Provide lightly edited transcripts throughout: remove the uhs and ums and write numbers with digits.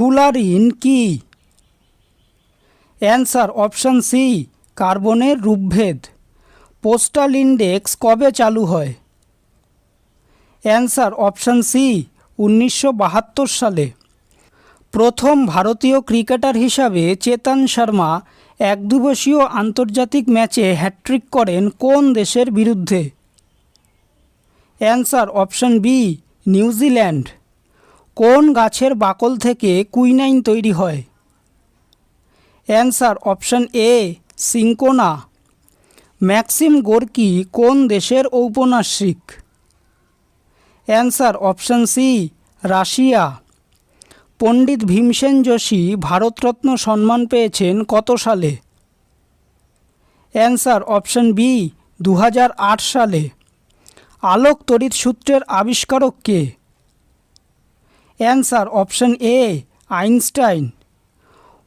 Fullerene কি? Answer option C, কার্বনের রূপভেদ। Postal index কবে চালু হয়? অ্যান্সার অপশান সি, 1972 সালে। প্রথম ভারতীয় ক্রিকেটার হিসাবে চেতন শর্মা একদিবসীয় আন্তর্জাতিক ম্যাচে হ্যাট্রিক করেন কোন দেশের বিরুদ্ধে? Answer option B, New Zealand. কোন গাছের বাকল থেকে কুইনাইন তৈরি হয়? Answer option A, cinchona. Maxim Gorky কোন দেশের ঔপন্যাসিক? Answer option C, Russia. Pandit Bhimsen Joshi Bharat Ratna সম্মান পেয়েছেন কত সালে? অ্যান্সার অপশান বি, 2008 সালে। আলোক তড়িৎ সূত্রের আবিষ্কারক কে? Answer option A, Einstein.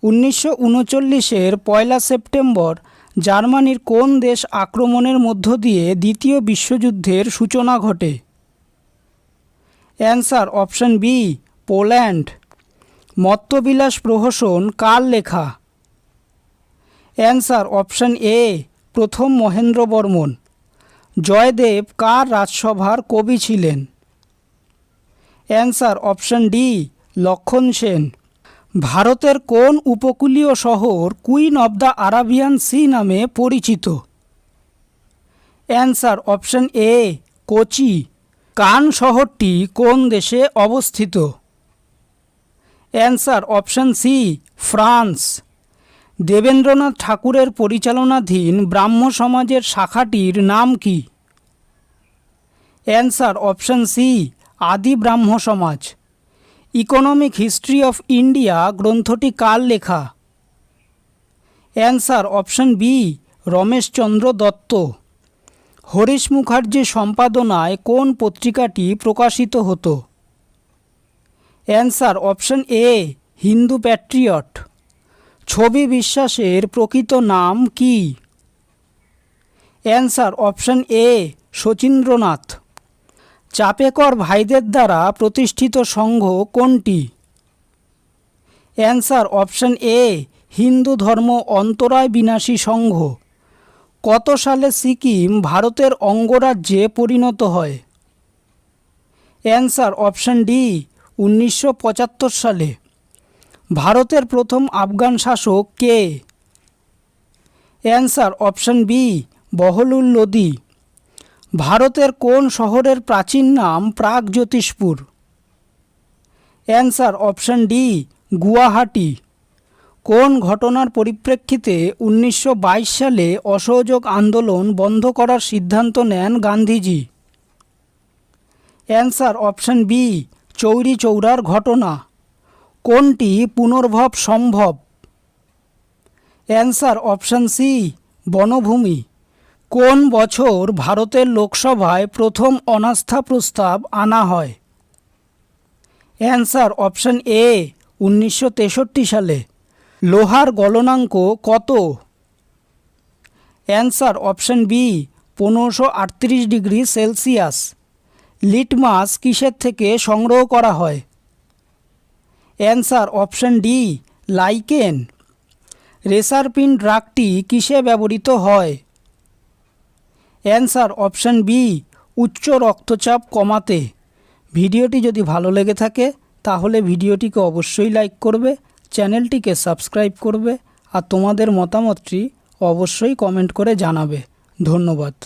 1939-এর 1 সেপ্টেম্বর জার্মানির কোন দেশ আক্রমণের মধ্য দিয়ে দ্বিতীয় বিশ্বযুদ্ধের সূচনা ঘটে? Answer option B, Poland. Mattabilas প্রহসন কার লেখা? অ্যান্সার অপশান এ, প্রথম মহেন্দ্র বর্মন। জয়দেব কার রাজসভার কবি ছিলেন? অ্যান্সার অপশান ডি, লক্ষণ সেন। ভারতের কোন উপকূলীয় শহর queen of the Arabian sea নামে পরিচিত? Answer option A, Kochi. Cannes শহরটি কোন দেশে অবস্থিত? Answer option C, France. Debendranath ঠাকুরের পরিচালনাধীন ব্রাহ্ম সমাজের শাখাটির নাম কি? অ্যান্সার অপশান সি, আদি ব্রাহ্ম সমাজ। ইকোনমিক হিস্ট্রি অফ ইন্ডিয়া গ্রন্থটি কার লেখা? Answer option B, Romesh Chandra Dutt. Harish Mukherjee সম্পাদনায় কোন পত্রিকাটি প্রকাশিত হতো? Answer option A, Hindu Patriot. Chhabi বিশ্বাসের প্রকৃত নাম কি? Answer option A, Sachindranath. Chapekar ভাইদের দ্বারা প্রতিষ্ঠিত সংঘ কোনটি? অ্যান্সার অপশান এ, হিন্দু ধর্ম অন্তরায় বিনাশী সংঘ। কত সালে সিকিম ভারতের অঙ্গরাজ্যে পরিণত হয়? অ্যান্সার অপশান ডি, 1975 সালে। ভারতের প্রথম আফগান শাসক কে? Answer option B, Bahlul Lodi. ভারতের কোন শহরের প্রাচীন নাম Pragjyotishpur? Answer option D, Guwahati. কোন ঘটনার পরিপ্রেক্ষিতে 1922 সালে অসহযোগ আন্দোলন বন্ধ করার সিদ্ধান্ত নেন গান্ধীজি? অ্যান্সার অপশান বি, চৌরি চৌরার ঘটনা। কোনটি পুনর্ভব সম্ভব? অ্যান্সার অপশান সি, বনভূমি। কোন বছর ভারতের লোকসভায় প্রথম অনাস্থা প্রস্তাব আনা হয়? অ্যান্সার অপশান এ, 1963 সালে। লোহার গলনাঙ্ক কত? Answer option B, 1538 degree Celsius. Litmus কিসের থেকে সংগ্রহ করা হয়? Answer option D, lichen. Reserpine ড্রাগটি কিসে ব্যবহৃত হয়? অ্যান্সার অপশান বি, উচ্চ রক্তচাপ কমাতে। ভিডিওটি যদি ভালো লেগে থাকে তাহলে ভিডিওটিকে অবশ্যই লাইক করবে, চ্যানেলটিকে সাবস্ক্রাইব করবে আর তোমাদের মতামতটি অবশ্যই কমেন্ট করে জানাবে। ধন্যবাদ।